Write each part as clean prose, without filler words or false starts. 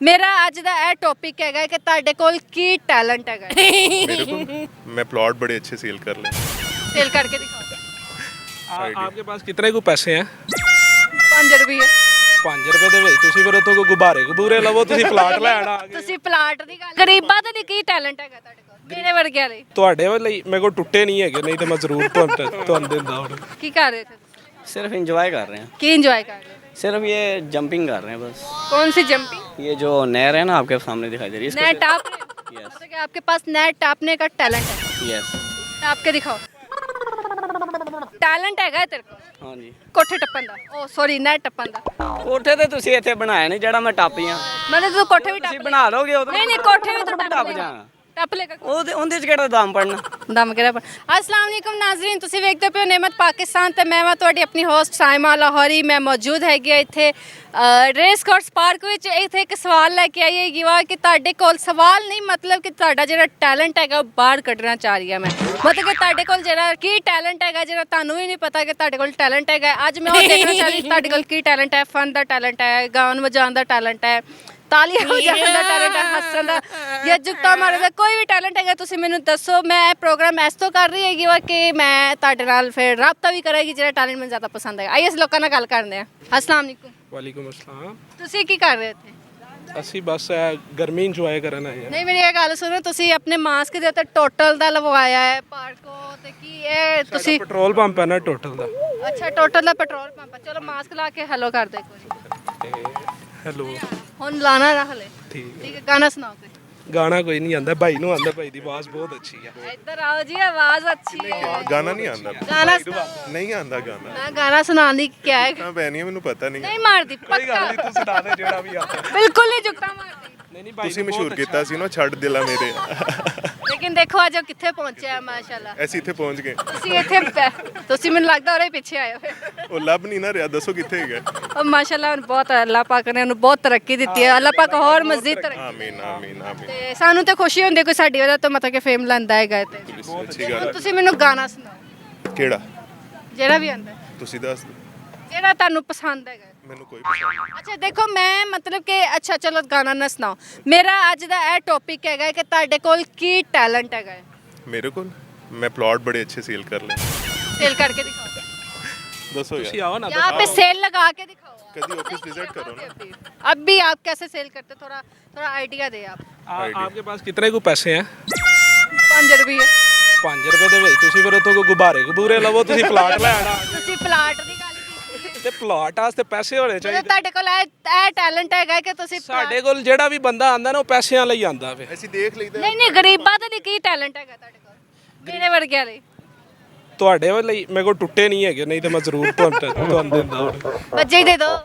ਮੇਰਾ ਅੱਜ ਦਾ ਇਹ ਟੌਪਿਕ ਹੈਗਾ ਕਿ ਤੁਹਾਡੇ ਕੋਲ ਕੀ ਟੈਲੈਂਟ ਹੈਗਾ मेरे को मैं प्लॉट बड़े अच्छे सेल कर ले ਸੇਲ ਕਰਕੇ ਦਿਖਾਓ। आपके पास कितने को पैसे हैं 5 ਰੁਪਏ 5 ਰੁਪਏ ਦੇ ਵਿੱਚ ਤੁਸੀਂ ਫਿਰ ਉਤੋਂ ਕੋ ਗੁਬਾਰੇ ਗੁਬੂਰੇ ਲਵੋ ਤੁਸੀਂ ਪਲਾਟ ਲੈਣ ਆ ਗਏ ਤੁਸੀਂ ਪਲਾਟ ਦੀ ਗੱਲ ਗਰੀਬਾਂ ਦੇ ਲਈ ਕੀ ਟੈਲੈਂਟ ਹੈਗਾ ਤੁਹਾਡੇ ਕੋਲ ਮੇਰੇ ਵਰਗਿਆਂ ਲਈ ਤੁਹਾਡੇ ਲਈ ਮੇਰੇ ਕੋਲ ਟੁੱਟੇ ਨਹੀਂ ਹੈਗੇ ਨਹੀਂ ਤਾਂ ਮੈਂ ਜ਼ਰੂਰ ਤੁਹਾਨੂੰ ਦਿੰਦਾ ਹੁਣ ਕੀ ਕਰ ਰਹੇ ਥੇ ਤੁਸੀਂ? सिर्फ इंजॉय कर रहे हैं, ਕੀ ਇੰਜੋਏ ਕਰ ਰਹੇ ਹੋ? सिर्फ ये जंपिंग कर रहे हैं बस। कौन सी जंपिंग? ये जो नहर है ना आपके सामने दिखाई दे रही है नए इसको टाप रहे हो? Yes. मतलब कि आपके पास नए टापने का टैलेंट है। यस टाप के दिखाओ। ਟੈਲੈਂਟ ਹੈਗਾ ਤੇਰੇ ਕੋਲ हाँ जी। ਕੋਠੇ ਟੱਪਣ ਦਾ ਉਹ ਸੌਰੀ ਨੈਟ ਟੱਪਣ ਦਾ ਕੋਠੇ ਤੇ ਤੁਸੀਂ ਇੱਥੇ ਬਣਾਇਆ ਨਹੀਂ ਜਿਹੜਾ ਮੈਂ ਟੱਪੀਆਂ ਮੈਨੂੰ ਤੂੰ ਕੋਠੇ ਵੀ ਤੁਸੀਂ ਟੱਪ ਬਣਾ ਲੋਗੇ ਉਹ ਨਹੀਂ ਨਹੀਂ ਕੋਠੇ ਵੀ ਤੂੰ ਟੱਪ ਟੱਪ ਜਾਣਾ ਟੱਪ ਲੇਗਾ ਉਹਦੇ ਚ ਕਿਹੜਾ ਦਮ ਪੜਨਾ ਦਮ ਕਿਹੜਾ ਅਸਲਾਮ ਵਾਲੇਕੁਮ ਨਾਜ਼ਰੀਨ ਤੁਸੀਂ ਵੇਖਦੇ ਪਏ ਹੋ ਨਿਮਤ ਪਾਕਿਸਤਾਨ ਤੇ ਮੈਂ ਤੁਹਾਡੀ ਆਪਣੀ ਹੋਸਟ ਸਾਇਮਾ ਲਾਹੌਰੀ ਮੈਂ ਮੌਜੂਦ ਹੈਗੀ ਇੱਥੇ ਰੇਸ ਕੋਰਸ ਪਾਰਕ ਵਿੱਚ ਇੱਥੇ ਇੱਕ ਸਵਾਲ ਲੈ ਕੇ ਆਈ ਹੈਗੀ ਵਾ ਕਿ ਤੁਹਾਡੇ ਕੋਲ ਸਵਾਲ ਨਹੀਂ ਮਤਲਬ ਕਿ ਤੁਹਾਡਾ ਜਿਹੜਾ ਟੈਲੈਂਟ ਹੈਗਾ ਉਹ ਬਾਹਰ ਕੱਢਣਾ ਚਾਹ ਰਹੀ ਹਾਂ ਮੈਂ ਮਤਲਬ ਕਿ ਤੁਹਾਡੇ ਕੋਲ ਜਿਹੜਾ ਕੀ ਟੈਲੈਂਟ ਹੈਗਾ ਜਿਹੜਾ ਤੁਹਾਨੂੰ ਵੀ ਨਹੀਂ ਪਤਾ ਕਿ ਤੁਹਾਡੇ ਕੋਲ ਟੈਲੈਂਟ ਹੈਗਾ ਅੱਜ ਮੈਂ ਉਹ ਦੇਖਣਾ ਚਾਹ ਰਹੀ ਤੁਹਾਡੇ ਕੋਲ ਕੀ ਟੈਲੈਂਟ ਹੈ ਫਨ ਦਾ ਟੈਲੈਂਟ ਹੈ ਗਾਉਣ ਵਜਾਉਣ ਦਾ ਟੈਲੈਂਟ ਹੈ ਤਾਲੀਆਂ ਵਜਾਉਣ ਦਾ ਟੈਲੈਂਟ ਹੈ ਹੱਸਣ ਦਾ ਜਾਂ ਜੁੱਤਾ ਮਾਰਨ ਦਾ ਕੋਈ ਵੀ ਟੈਲੈਂਟ ਹੈਗਾ ਤੁਸੀਂ ਮੈਨੂੰ ਦੱਸੋ ਮੈਂ ਇਹ ਪ੍ਰੋਗਰਾਮ ਇਸ ਤੋਂ ਕਰ ਰਹੀ ਹੈਗੀ ਵਾ ਕਿ ਮੈਂ ਤੁਹਾਡੇ ਨਾਲ ਫਿਰ ਰਾਬਤਾ ਵੀ ਕਰਾਂਗੀ ਜਿਹੜਾ ਟੈਲੈਂਟ ਮੈਨੂੰ ਜ਼ਿਆਦਾ ਪਸੰਦ ਹੈਗਾ ਆਈਏ ਅਸੀਂ ਲੋਕਾਂ ਨਾਲ ਗੱਲ ਕਰਦੇ ਹਾਂ ਅਸਲਾਮ ਵਾਲੇਕੁਮ ਵਾਲੇਕੁਮ ਅਸਲਾਮ ਤੁਸੀਂ ਕੀ ਕਰ ਰਹੇ ਹੋ ਇੱਥੇ ਅਸੀਂ ਬਸ ਗਰਮੀ ਇੰਜੋਏ ਕਰਨ ਆਏ ਹਾਂ ਨਹੀਂ ਮੇਰੀ ਇਹ ਗੱਲ ਸੁਣੋ ਤੁਸੀਂ ਆਪਣੇ ਮਾਸਕ ਦੇ ਉੱਤੇ ਟੋਟਲ ਦਾ ਲਗਵਾਇਆ ਹੈ ਪਾਰਕੋ ਤੇ ਕੀ ਇਹ ਤੁਸੀਂ ਪੈਟਰੋਲ ਪੰਪ ਹੈ ਨਾ ਟੋਟਲ ਦਾ ਅੱਛਾ ਟੋਟਲ ਦਾ ਪੈਟਰੋਲ ਪੰਪ ਚਲੋ ਮਾਸਕ ਲਾ ਕੇ ਹੈਲੋ ਕਰ ਦਿਓ ਇੱਕ ਵਾਰੀ ਹੈਲੋ ਹੁਣ ਲਾਣਾ ਨਾ ਹਲੇ ਠੀਕ ਠੀਕ ਹੈ ਗਾਣਾ ਸੁਣਾਓ ਕੋਈ ਗਾਣਾ ਕੋਈ ਨਹੀਂ ਆਂਦਾ ਭਾਈ ਨੂੰ ਆਂਦਾ ਭਾਈ ਦੀ ਆਵਾਜ਼ ਬਹੁਤ ਅੱਛੀ ਆ ਇੱਧਰ ਆਓ ਜੀ ਆਵਾਜ਼ ਅੱਛੀ ਹੈ गाना नहीं आंदा ਗਾਣਾ नहीं आंदा गाना ਮੈਂ ਗਾਣਾ ਸੁਣਾਉਣ ਦੀ ਕਿਹਾ ਹੈ ना पैनी मैनू पता नहीं ਨਹੀਂ ਮਾਰਦੀ ਕੋਈ ਗੱਲ ਪੱਕਾ ਨਹੀਂ ਤੁਸੀਂ ਸੁਣਾ ਦੇ ਜਿਹੜਾ ਵੀ ਆਂਦਾ ਬਿਲਕੁਲ ਨਹੀਂ ਜੁਗਤਾ ਮਾਰਦੀ ਨਹੀਂ ਨਹੀਂ ਭਾਈ ਤੁਸੀਂ ਮਸ਼ਹੂਰ ਕੀਤਾ ਸੀ ਨਾ ਛੱਡ ਦਿਲਾ ਮੇਰੇ ਲੇਕਿਨ ਦੇਖੋ ਅੱਜ ਉਹ ਕਿੱਥੇ ਪਹੁੰਚਿਆ ਹੈ ਮਾਸ਼ਾਅੱਲਾ ਐਸੀ ਇੱਥੇ ਪਹੁੰਚ ਗਏ ਤੁਸੀਂ ਇੱਥੇ ਤੁਸੀਂ ਮੈਨੂੰ ਲੱਗਦਾ ਉਹਦੇ ਪਿੱਛੇ ਆਏ ਹੋਏ ਉਹ ਲੱਭ ਨਹੀਂ ਨਾ ਰਿਹਾ ਦੱਸੋ ਕਿੱਥੇ ਹੈਗਾ ਉਹ ਮਾਸ਼ਾਅੱਲਾ ਹੁਣ ਬਹੁਤ ਅੱਲਾਹ ਪਾਕ ਨੇ ਉਹਨੂੰ ਬਹੁਤ ਤਰੱਕੀ ਦਿੱਤੀ ਹੈ ਅੱਲਾਹ ਪਾਕ ਹੋਰ ਮਜ਼ੀਦ ਤਰੱਕੀ ਆਮੀਨ ਆਮੀਨ ਆਮੀਨ ਤੇ ਸਾਨੂੰ ਤੇ ਖੁਸ਼ੀ ਹੁੰਦੀ ਕੋਈ ਸਾਡੀ ਵਜ੍ਹਾ ਤੋਂ ਮਤਲਬ ਕਿ ਫੇਮ ਲੈਂਦਾ ਹੈਗਾ ਤੇ ਅੱਛੀ ਗੱਲ ਹੁਣ ਤੁਸੀਂ ਮੈਨੂੰ ਗਾਣਾ ਸੁਣਾਓ ਕਿਹੜਾ ਜਿਹੜਾ ਵੀ ਆਉਂਦਾ ਤੁਸੀਂ ਦੱਸ ਦਿਓ ਜਿਹੜਾ ਤੁਹਾਨੂੰ ਪਸੰਦ ਹੈਗਾ ਮੈਨੂੰ ਕੋਈ ਪਸੰਦ ਨਹੀਂ ਅੱਛਾ ਦੇਖੋ ਮੈਂ ਮਤਲਬ ਕਿ ਅੱਛਾ ਚਲੋ ਗਾਣਾ ਨਾ ਸੁਣਾਓ ਮੇਰਾ ਅੱਜ ਦਾ ਇਹ ਟੌਪਿਕ ਹੈਗਾ ਕਿ ਤੁਹਾਡੇ ਕੋਲ ਕੀ ਟੈਲੈਂਟ ਹੈਗਾ ਮੇਰੇ ਕੋਲ ਮੈਂ प्लॉट बड़े अच्छे सेल कर ले सेल करके दिखाओ ਦੱਸੋ ਤੁਸੀਂ ਯਾਰ ਆਓ ਨਾ यहाँ पे सेल लगा के दिखाओ कभी ऑफिस विजिट करो ना अब भी आप कैसे सेल करते थोड़ा थोड़ा आइडिया दे आप आपके पास कितने को पैसे हैं 5 ਰੁਪਏ 5 ਰੁਪਏ ਦੇ ਵਿੱਚ ਤੁਸੀਂ ਫਿਰ ਉਤੋਂ ਕੋ ਗੁਬਾਰੇ ਗੁਬੂਰੇ ਲਵੋ ਤੁਸੀਂ ਪਲਾਟ ਲੈਣ ਆ ਗਏ ਤੁਸੀਂ ਪਲਾਟ ਦੀ ਗੱਲ ਕੀਤੀ ਤੇ ਪਲਾਟ ਵਾਸਤੇ ਪੈਸੇ ਹੋਣੇ ਮਤਲਬ ਚਾਹੀਦੇ ਤੁਹਾਡੇ ਕੋਲ ਇਹ ਟੈਲੈਂਟ ਹੈਗਾ ਕਿ ਤੁਸੀਂ ਸਾਡੇ ਕੋਲ ਜਿਹੜਾ ਵੀ ਬੰਦਾ ਆਂਦਾ ਨਾ ਉਹ ਪੈਸਿਆਂ ਲਈ ਆਂਦਾ ਵੇ ਅਸੀਂ ਦੇਖ ਲਈਦਾ ਨਹੀਂ ਨਹੀਂ ਗਰੀਬਾਂ ਦੇ ਲਈ ਕੀ ਟੈਲੈਂਟ ਹੈਗਾ ਤੁਹਾਡੇ ਕੋਲ ਮੇਰੇ ਵਰਗਿਆਂ ਲਈ ਤੁਹਾਡੇ ਲਈ ਮੇਰੇ ਕੋਲ ਟੁੱਟੇ ਨਹੀਂ ਹੈਗੇ ਨਹੀਂ ਤਾਂ ਮੈਂ ਜ਼ਰੂਰ ਤੁਹਾਨੂੰ ਦਿੰਦਾ ਹੁਣ ਬੱਚੇ ਹੀ ਦੇ ਦਿਓ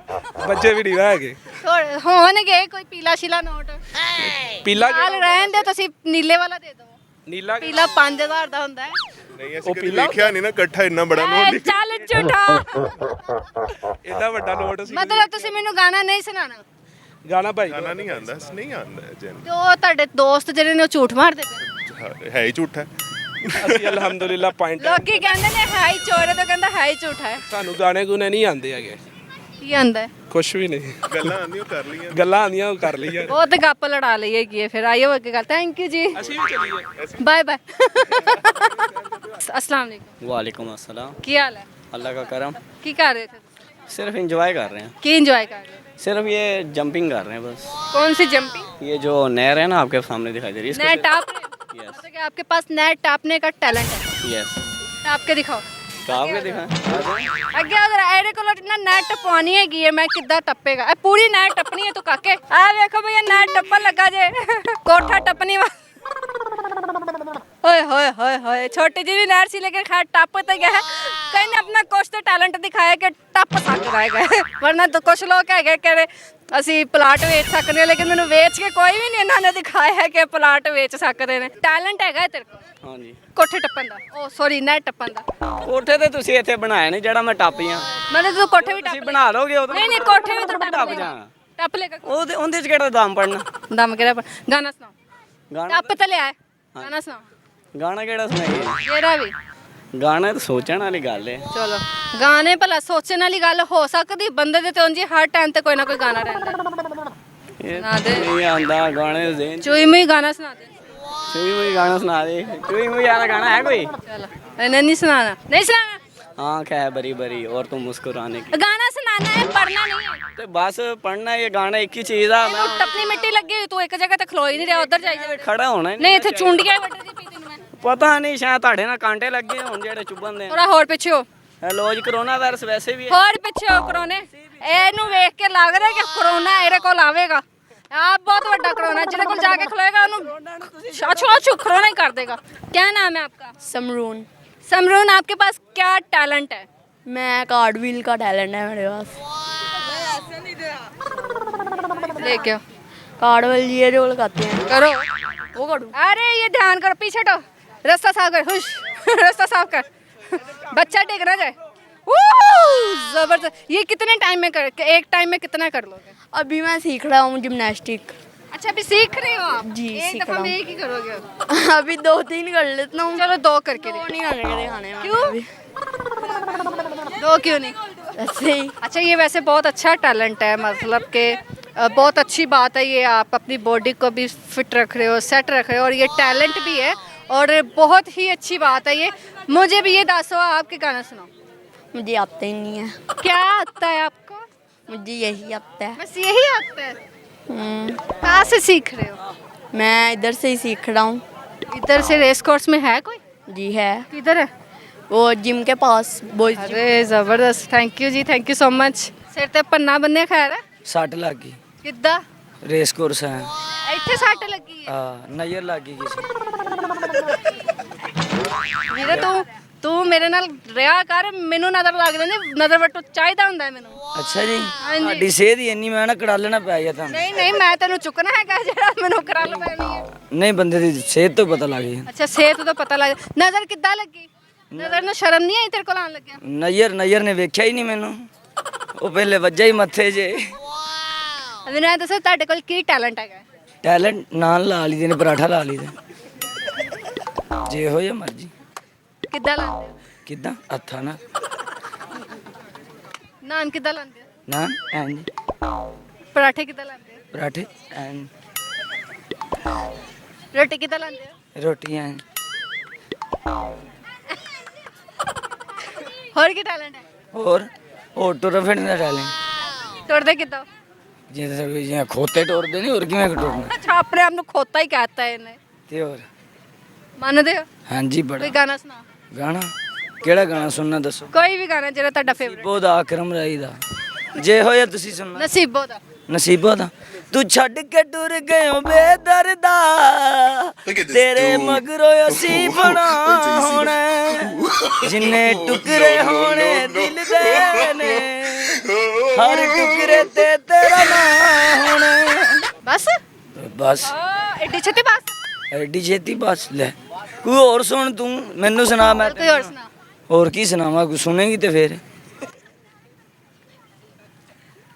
ਬੱਚੇ ਵੀ ਨਹੀਂ ਹੈਗੇ ਥੋੜੇ ਹੋਣਗੇ ਕੋਈ ਪੀਲਾ ਸ਼ੀਲਾ ਨੋਟ ਪੀਲਾ ਨਾਲ ਰਹਿਣ ਦੇ ਤੁਸੀਂ ਨੀਲੇ ਵਾਲਾ ਦੇ ਦਿਓ ਨੀਲਾ ਪੀਲਾ 5000 ਦਾ ਹੁੰਦਾ ਹੈ ਨਹੀਂ ਅਸੀਂ ਕਦੇ ਦੇਖਿਆ ਨਹੀਂ ਨਾ ਇਕੱਠਾ ਇੰਨਾ ਬੜਾ ਨੋਟ ਐ ਚੱਲ ਝੂਠਾ ਇੰਨਾ ਵੱਡਾ ਨੋਟ ਸੀ ਮਤਲਬ ਤੁਸੀਂ ਮੈਨੂੰ ਗਾਣਾ ਨਹੀਂ ਸੁਣਾਣਾ ਗਾਣਾ ਭਾਈ ਗਾਣਾ ਨਹੀਂ ਆਂਦਾ ਨਹੀਂ ਆਂਦਾ ਜਨ ਤੇ ਉਹ ਤੁਹਾਡੇ ਦੋਸਤ ਜਿਹੜੇ ਨੇ ਉਹ ਝੂਠ ਮਾਰਦੇ ਪਏ ਹੈ ਹੀ ਝੂਠਾ ਅਸੀਂ ਅਲਹਮਦੁਲਿਲਾ ਪੁਆਇੰਟ ਲੋਕੀ ਕਹਿੰਦੇ ਨੇ ਹੈ ਹੀ ਚੋਰ ਹੈ ਤਾਂ ਕਹਿੰਦਾ ਹੈ ਹੀ ਝੂਠਾ ਹੈ ਸਾਨੂੰ ਗਾਣੇ ਗੁਣੇ ਨਹੀਂ ਆਉਂਦੇ ਹੈਗੇ ਕੀ ਆਂਦਾ ਹੈ ਕੁਛ ਵੀ ਨਹੀਂ ਗੱਲਾਂ ਆਂਦੀਆਂ ਕਰ ਲਈਆਂ ਗੱਲਾਂ ਆਉਂਦੀਆਂ ਉਹ ਕਰ ਲਈਆਂ ਉਹ ਤੇ ਗੱਪ ਲੜਾ ਲਈ ਹੈਗੀ ਹੈ ਫਿਰ ਆਇਓ ਅੱਗੇ ਗੱਲ ਥੈਂਕ ਯੂ ਜੀ ਅਸੀਂ ਵੀ ਚੱਲੀਏ ਬਾਏ ਬਾਏ अस्सलाम वालेकुम वालेकुम अस्सलाम ਕੀ ਹਾਲ ਹੈ अल्लाह का करम ਕੀ ਕਰ ਰਹੇ थे सिर्फ इंजॉय कर रहे हैं, ਕੀ ਇੰਜੋਏ कर रहे हो सिर्फ ये जंपिंग कर रहे हैं बस। कौन सी जंपिंग ये जो नहर है ना आपके सामने दिखाई दे रही है नए इसको टाप रहे हो? Yes. मतलब कि आपके पास नए टापने का टैलेंट है यस टाप के दिखाओ काफ के दिखाएं ਅੱਗੇ ਅਗਰ ਇਹਦੇ ਕੋਲ ਨਾ ਨੈਟ ਟਪਾਉਣੀ ਹੈਗੀ ਹੈ ਮੈਂ ਕਿੱਦਾਂ ਟੱਪੇਗਾ ਇਹ ਪੂਰੀ ਨੈਟ ਟੱਪਣੀ ਹੈ ਤੂੰ ਕਾਕੇ ਆ ਵੇਖੋ ਭਈਆ ਨੈਟ ਟੱਪਣ ਲੱਗਾ ਜੇ ਕੋਠਾ ਟੱਪਣੀ ਵਾ ਓਏ ਹੋਏ ਹੋਏ ਹੋਏ ਛੋਟੀ ਜਿਹੀ ਵੀ ਨਹਿਰ ਸੀ ਲੇਕਿਨ ਖੈਰ ਟੱਪ ਤੇ ਗਿਆ ਕहीं ने अपना कुछ तो टैलेंट दिखाया कि टप सकता है वरना तो कुछ लोग है कि ਅਸੀਂ ਪਲਾਟ ਵੇਚ ਸਕਦੇ ਹਾਂ ਲੇਕਿਨ ਮੈਨੂੰ ਵੇਚ ਕੇ ਕੋਈ ਵੀ ਨਹੀਂ ਇਹਨਾਂ ਨੇ ਦਿਖਾਇਆ ਹੈ ਕਿ ਪਲਾਟ ਵੇਚ ਸਕਦੇ ਨੇ ਟੈਲੈਂਟ ਹੈਗਾ ਤੇਰੇ ਕੋਲ हाँ जी। ਕੋਠੇ ਟੱਪਣ ਦਾ ਉਹ ਸੌਰੀ ਨੈਟ ਟੱਪਣ ਦਾ ਕੋਠੇ ਤੇ ਤੁਸੀਂ ਇੱਥੇ ਬਣਾਇਆ ਨਹੀਂ ਜਿਹੜਾ ਮੈਂ ਟੱਪੀਆਂ ਮੈਨੂੰ ਤੂੰ ਕੋਠੇ ਵੀ ਤੁਸੀਂ ਟੱਪ ਬਣਾ ਲੋਗੇ ਉਹ ਨਹੀਂ ਨਹੀਂ ਕੋਠੇ ਵੀ ਤੂੰ ਟੱਪ ਟੱਪ ਜਾਣਾ ਟੱਪ ਲੇਗਾ ਉਹਦੇ ਚ ਕਿਹੜਾ ਦਮ ਪੜਨਾ ਦਮ ਕਿਹੜਾ ਗਾਣਾ ਸੁਣਾਓ ਗਾਣਾ ਟੱਪ ਤੇ ਲਿਆ ਗਾਣਾ ਸੁਣਾਓ ਗਾਣਾ ਕਿਹੜਾ ਸੁਣਾਈਏ ਜਿਹੜਾ ਵੀ ਗਾਣਾ ਤਾਂ ਸੋਚਣ ਵਾਲੀ ਗੱਲ ਹੈ। ਚਲੋ ਗਾਣੇ ਭਲਾ ਸੋਚਣ ਵਾਲੀ ਗੱਲ ਹੋ ਸਕਦੀ ਬੰਦੇ ਦੇ ਤੇ ਉਂਝ ਹੀ ਹਰ ਟਾਈਮ ਤੇ ਕੋਈ ਨਾ ਕੋਈ ਗਾਣਾ ਰਹਿੰਦਾ ਸੁਣਾ ਦੇ ਨਹੀਂ ਆਂਦਾ ਗਾਣੇ ਦੇ ਚੋਈ ਮੁਈ ਗਾਣਾ ਸੁਣਾ ਦੇ ਚੂਈ ਮੁਈ ਗਾਣਾ ਸੁਣਾ ਦੇ ਚੂਈ ਮੁਈ ਵਾਲਾ ਗਾਣਾ ਹੈ ਕੋਈ चलो इन्हें नहीं सुनाना नहीं सुनाना आँख है बरी बरी और तुम मुस्कुराने की गाना सुनाना है पढ़ना नहीं है ਤੇ ਬਸ ਪੜਨਾ ਇਹ ਗਾਣਾ ਇੱਕ ਹੀ ਚੀਜ਼ ਆ ਮੈਂ ਤੂੰ ਟੱਪਣੀ ਮਿੱਟੀ ਲੱਗੀ ਹੋਈ, ਤੂੰ ਇੱਕ ਜਗ੍ਹਾ ਤੇ ਖਲੋ ਹੀ ਨਹੀਂ ਰਿਹਾ, ਉਧਰ ਜਾਈ ਜਾ ਖੜਾ ਹੋਣਾ ਹੀ ਨਹੀਂ ਇੱਥੇ ਚੁੰਡੀਆਂ ਵੱਟਦੀ ਪਈ ਤੈਨੂੰ ਮੈਂ ਪਤਾ ਨਹੀਂ ਸ਼ਾਇਦ ਤੁਹਾਡੇ ਨਾਲ ਕਾਂਟੇ ਲੱਗੇ ਹੋਣ ਜਿਹੜੇ ਚੁੱਭਣ ਦੇ ਥੋੜਾ ਹੋਰ ਪਿੱਛੇ ਹੋ ਲੋਜ ਕਰੋਨਾ ਵਾਇਰਸ ਵੈਸੇ ਵੀ ਹੈ ਹੋਰ ਪਿੱਛੇ ਹੋ ਕਰੋਨੇ ਇਹਨੂੰ ਵੇਖ ਕੇ ਲੱਗ ਰਿਹਾ ਕਿ ਕਰੋਨਾ ਇਹਦੇ ਕੋਲ ਆਵੇਗਾ ਆਪ ਬਹੁਤ ਵੱਡਾ ਕਰੋਨਾ ਜਿਹਦੇ ਕੋਲ ਜਾ ਕੇ ਖਲੋਏਗਾ ਉਹਨੂੰ ਛੋ ਕਰੋਨਾ ਹੀ कर देगा क्या नाम है आपका समरून समरून आपके पास क्या टैलेंट है मैं कार्डविल का टैलेंट है मेरे पास लेके आओ कार्डविल ये रोल करते हैं करो वो करूँ अरे ये ध्यान करो पीछे हटो रास्ता साफ कर हुश रास्ता साफ कर बच्चा टेक ना जाए जबरदस्त ये कितने टाइम में कर एक टाइम में कितना कर लोगे अभी मैं सीख रहा हूँ जिमनास्टिक अच्छा अभी सीख रहे हो आप जी, एक सीख दफा रहा में हूँ। एक ही करोगे अभी 2-3 कर लेता हूँ चलो दो करके दो देखो नहीं करने के दिखाने वाले क्यों? अभी। दो क्यों नहीं ऐसे ही अच्छा ये वैसे बहुत अच्छा टैलेंट है मतलब कि बहुत अच्छी बात है ये आप अपनी बॉडी को भी फिट रख रहे हो सेट रख रहे हो और ये टैलेंट भी है और बहुत ही अच्छी बात है ये मुझे भी ये दसो आपके गाना सुनाओ मुझे आता ही नहीं है क्या आता है आपको मुझे यही आता है बस यही आता है कहाँ से सीख रहे हो मैं इधर से ही सीख रहा हूँ इधर से रेस कोर्स में है कोई जी है किधर है वो जिम के पास बॉयज जिम अरे जबरदस्त थैंक यू जी थैंक यू सो मच सिर ते पन्ना बन्ने खैर है ਸੱਟ ਲੱਗ ਗਈ किद्दा ਰੇਸ ਕੋਰਸ ਹੈ ਇੱਥੇ ਸੱਟ ਲੱਗੀ ਹੈ ਨਜ਼ਰ ਲੱਗ ਗਈ ਕਿਸੇ ਵੀਰੇ ਤੂੰ ਮੇਰੇ ਨਾਲ ਰਿਹਾ ਕਰ ਮੈਨੂੰ ਨਜ਼ਰ ਲੱਗ ਜਾਂਦੀ ਨਜ਼ਰ ਵੱਟੋ ਚਾਹੀਦਾ ਹੁੰਦਾ ਹੈ ਮੈਨੂੰ ਅੱਛਾ ਜੀ ਹਾਂਜੀ। ਤੁਹਾਡੀ ਸਿਹਤ ਹੀ ਇੰਨੀ ਮੈਂ ਨਾ ਕੜਾਲਣਾ ਪੈ ਗਿਆ ਤੁਹਾਨੂੰ ਨਹੀਂ ਮੈਂ ਤੈਨੂੰ ਚੁੱਕਣਾ ਹੈਗਾ ਜਿਹੜਾ ਮੈਨੂੰ ਕਰਾਲ ਪੈਣੀ ਹੈ ਨਹੀਂ ਬੰਦੇ ਦੀ ਸਿਹਤ ਤੋਂ ਪਤਾ ਲੱਗ ਗਿਆ ਅੱਛਾ ਸਿਹਤ ਤੋਂ ਪਤਾ ਲੱਗ ਨਜ਼ਰ ਕਿੱਦਾਂ ਲੱਗੀ ਨਜ਼ਰ ਨੂੰ ਸ਼ਰਮ ਨਹੀਂ ਆਈ ਤੇਰੇ ਕੋਲ ਆਣ ਲੱਗਿਆ ਨਜ਼ਰ ਨੇ ਵੇਖਿਆ ਹੀ ਨਹੀਂ ਮੈਨੂੰ ਉਹ ਪਹਿਲੇ ਵੱਜਾ ਹੀ ਮੱਥੇ ਜੇ ਮੈਨੂੰ ਇਹ ਦੱਸੋ ਤੁਹਾਡੇ ਕੋਲ ਕੀ ਟੈਲੈਂਟ ਹੈਗਾ ਟੈਲੈਂਟ ਨਾਲ ਲਾ ਲਈਦੇ ਨੇ ਪਰਾਠਾ ਲਾ ਲਈਦੇ ਜੇ ਹੋ ਜਾਂ ਮਰਜੀ ਕਿੱਦਾਂ ਲਾਉਂਦੇ ਹੋ ਕਿਦਾਂ ਹੱਥਾਂ ਨਾਲ ਨਾਨ ਕਿੱਦਾਂ ਲਾਉਂਦੇ ਹੋ ਨਾ ਐਂਡ ਪਰਾਠੇ ਕਿੱਦਾਂ ਲਾਉਂਦੇ ਪਰਾਠੇ ਐਂਡ ਹੋ ਰੋਟੀ ਕਿੱਦਾਂ ਲਾਉਂਦੇ ਹੋ ਰੋਟੀ ਐਂਡ ਹੋਰ ਕੀ ਟੈਲੈਂਟ ਹੈ ਹੋਰ ਟੁਰ ਫਿਰਨ ਦਾ ਟੈਲੈਂਟ ਟੁਰਦੇ ਕਿੱਦਾਂ ਹੋ? ਜਿਵੇਂ ਖੋਤੇ ਟੁਰਦੇ ਨਹੀਂ ਹੋਰ ਕਿਵੇਂ ਟੁਰਨਾ ਅੱਛਾ ਆਪਣੇ ਆਪ ਨੂੰ ਖੋਤਾ ਹੀ ਕਹਤਾ ਹੈ ਇਹਨੇ ਤੇ ਹੋਰ ਮੰਨਦੇ ਹੋ ਹਾਂਜੀ ਕੋਈ ਬੜਾ ਗਾਣਾ ਸੁਣਾ ਗਾਣਾ ਕਿਹੜਾ ਗਾਣਾ ਸੁਣਨਾ ਦੱਸੋ ਕੋਈ ਵੀ ਗਾਣਾ ਜਿਹੜਾ ਤੁਹਾਡਾ ਫੇਵਰਟ ਨਸੀਬੋ ਦਾ ਅਕਰਮ ਰਾਈ ਦਾ ਜੇ ਹੋਇਆ ਤੁਸੀਂ ਸੁਣਨਾ ਨਸੀਬੋ ਦਾ ਨਸੀਬੋ ਦਾ ਤੂੰ ਛੱਡ ਕੇ ਟੁਰ ਗਇਓ ਬੇਦਰਦਾ ਤੇਰੇ ਮਗਰੋਂ ਅਸੀਂ ਬਣਾ ਹੋਣਾ ਜਿੰਨੇ ਟੁਕੜੇ ਹੋਣੇ ਦਿਲ ਦੇ ਨੇ ਹਰ ਟੁਕੜੇ ਤੇ ਤੇਰਾ ਨਾਂ ਹੋਣਾ ਬਸ ਬਸ ਐਡੀ ਛੇਤੀ ਬਸ ਐਡੀ ਛੇਤੀ ਬਸ ਲੈ ਕੋਈ ਹੋਰ ਸੁਣ ਤੂੰ ਮੈਨੂੰ ਸੁਣਾ ਮੈਂ ਕੋਈ ਹੋਰ ਸੁਣਾ ਹੋਰ ਕੀ ਸੁਣਾਵਾਂ ਕੋਈ ਸੁਣੇਗੀ ਤੇ ਫੇਰ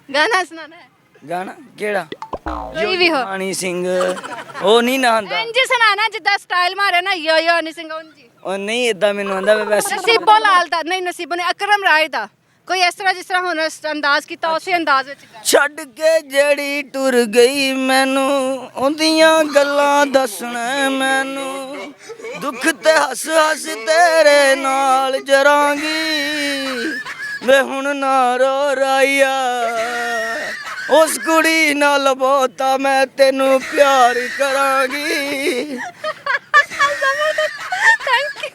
ਗਾਣਾ ਸੁਣਾਣਾ ਹੈ ਗਾਣਾ ਕਿਹੜਾ ਕੋਈ ਵੀ ਹੋ ਹਾਨੀ ਸਿੰਘ ਉਹ ਨਹੀਂ ਨਾ ਆਂਦਾ ਇੰਜ ਸੁਣਾਣਾ ਜਿੱਦਾਂ ਸਟਾਈਲ ਮਾਰੇ ਨਾ ਯੋ ਯੋ ਨਹੀਂ ਸਿੰਘ ਉਂਜੀ ਉਹ ਨਹੀਂ ਇਦਾਂ ਮੈਨੂੰ ਆਂਦਾ ਵੈਸੇ ਨਸੀਬੋ ਲਾਲ ਦਾ ਨਹੀਂ ਨਸੀਬੋ ਨੇ ਅਕਰਮ ਰਾਏ ਦਾ ਕੋਈ ਇਸ ਤਰ੍ਹਾਂ ਜਿਸ ਤਰ੍ਹਾਂ ਹੁਣ ਅੰਦਾਜ਼ ਕੀਤਾ ਉਸੇ ਅੰਦਾਜ਼ ਵਿੱਚ ਗਾ। ਛੱਡ ਕੇ ਜਿਹੜੀ ਟੁਰ ਗਈ ਮੈਨੂੰ ਉਹਦੀਆਂ ਗੱਲਾਂ ਦੱਸਣਾ ਮੈਨੂੰ ਦੁੱਖ ਤੇ ਹੱਸ ਹੱਸ ਤੇਰੇ ਨਾਲ ਜਰਾਂਗੀ ਵੇ ਹੁਣ ਨਾ ਰੋ ਰਾਈਆ ਉਸ ਕੁੜੀ ਨਾਲ ਬਹੁਤਾ ਮੈਂ ਤੈਨੂੰ ਪਿਆਰ ਕਰਾਂਗੀ ਥੈਂਕ ਯੂ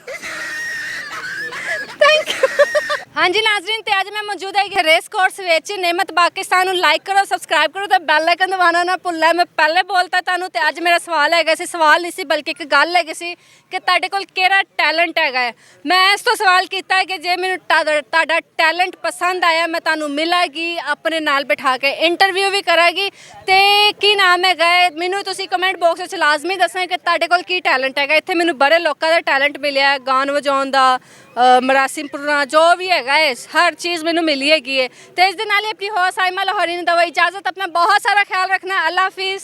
ਹਾਂਜੀ ਨਾਜ਼ਰੀਨ ਤੇ ਅੱਜ ਮੈਂ ਮੌਜੂਦ ਹੈਗੀ ਰੇਸ ਕੋਰਸ ਵਿੱਚ ਨਿਮਤ ਪਾਕਿਸਤਾਨ ਨੂੰ ਲਾਈਕ ਕਰੋ ਸਬਸਕ੍ਰਾਈਬ ਕਰੋ ਤੇ ਬੈਲ ਆਈਕਨ ਦਬਾਉਣਾ ਨਾ ਭੁੱਲਣਾ ਮੈਂ ਪਹਿਲੇ ਬੋਲਤਾ ਤੁਹਾਨੂੰ ਤੇ ਅੱਜ ਮੇਰਾ ਸਵਾਲ ਹੈਗਾ ਸੀ ਸਵਾਲ ਨਹੀਂ ਸੀ ਬਲਕਿ ਇੱਕ ਗੱਲ ਹੈਗੀ ਸੀ ਕਿ ਤੁਹਾਡੇ ਕੋਲ ਕਿਹੜਾ ਟੈਲੈਂਟ ਹੈਗਾ ਹੈ ਮੈਂ ਇਸ ਤੋਂ ਸਵਾਲ ਕੀਤਾ ਹੈ ਕਿ ਜੇ ਮੈਨੂੰ ਤੁਹਾਡਾ ਟੈਲੈਂਟ ਪਸੰਦ ਆਇਆ ਮੈਂ ਤੁਹਾਨੂੰ ਮਿਲਾਂਗੀ ਆਪਣੇ ਨਾਲ ਬਿਠਾ ਕੇ ਇੰਟਰਵਿਊ ਵੀ ਕਰਾਂਗੀ ਤੇ ਕੀ ਨਾਮ ਹੈਗਾ ਹੈ ਮੈਨੂੰ ਤੁਸੀਂ ਕਮੈਂਟ ਬਾਕਸ ਵਿੱਚ ਲਾਜ਼ਮੀ ਦੱਸਣਾ ਕਿ ਤੁਹਾਡੇ ਕੋਲ ਕੀ ਟੈਲੈਂਟ ਹੈਗਾ ਇੱਥੇ ਮੈਨੂੰ ਬੜੇ ਲੋਕਾਂ ਦਾ ਟੈਲੈਂਟ ਮਿਲਿਆ ਹੈ ਗਾਣ ਵਜਾਉਣ ਦਾ ਮਰਾਸਿਮ ਪੁਰਾਣਾ ਜੋ ਵੀ ਹੈਗਾ ਹੈ ਹਰ ਚੀਜ਼ ਮੈਨੂੰ ਮਿਲੀ ਹੈਗੀ ਹੈ ਤੇ ਇਸ ਦੇ ਨਾਲ ਹੀ ਆਪਣੀ ਹੋ ਸਾਇਮਾ ਲਾਹੌਰੀ ਨੇ ਦਵਾਈ ਇਜਾਜ਼ਤ ਆਪਣਾ ਬਹੁਤ ਸਾਰਾ ਖਿਆਲ ਰੱਖਣਾ ਅੱਲਾ ਹਾਫਿਜ਼